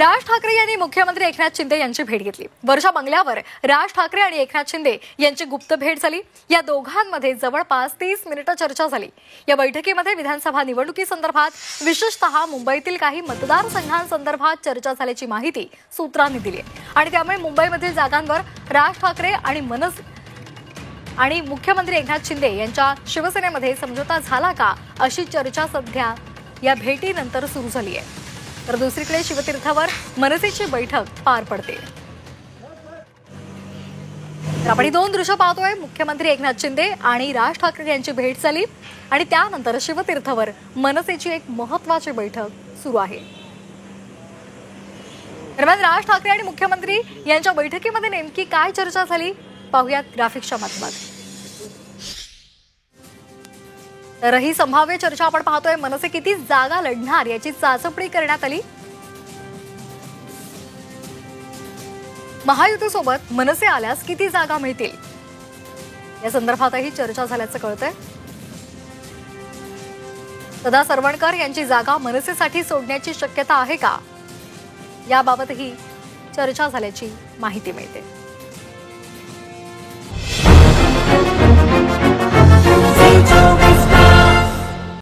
राज ठाकरे यांनी मुख्यमंत्री एकनाथ शिंदे यांची भेट घेतली। वर्षा बंगल्यावर राज ठाकरे आणि एकनाथ शिंदे यांची गुप्त भेट झाली। या दोघांमध्ये जवळपास 30 मिनिटे चर्चा झाली। या बैठकीमध्ये विधानसभा निवडणुकीसंदर्भात विशेषतः मुंबईतील काही मतदारसंघांसंदर्भात चर्चा झाल्याची माहिती सूत्रांनी दिली आणि त्यामुळे मुंबईमधील जागांवर राज ठाकरे आणि मुख्यमंत्री एकनाथ शिंदे यांच्या शिवसेनेमध्ये समझोता झाला का अशी चर्चा सध्या या भेटीनंतर सुरू झाली आहे। तर दुसरीकडे शिवतीर्थावर मनसेची बैठक पार पडते। आपण ही दोन दृश्य पाहतोय। मुख्यमंत्री एकनाथ शिंदे आणि राज ठाकरे यांची भेट झाली आणि त्यानंतर शिवतीर्थावर मनसेची एक महत्त्वाची बैठक सुरू आहे। दरम्यान राज ठाकरे आणि मुख्यमंत्री यांच्या बैठकीमध्ये नेमकी काय चर्चा झाली पाहूयात ग्राफिक्सच्या माध्यमातून। तर ही संभाव्य चर्चा आपण पाहतोय। मनसे किती जागा लढणार याची चाचपणी करण्यात आली। महायुतीसोबत मनसे आल्यास किती जागा मिळतील या संदर्भातही चर्चा झाल्याचं कळतंय। सदा सरवणकर यांची जागा मनसेसाठी सोडण्याची शक्यता आहे का याबाबतही चर्चा झाल्याची माहिती मिळते।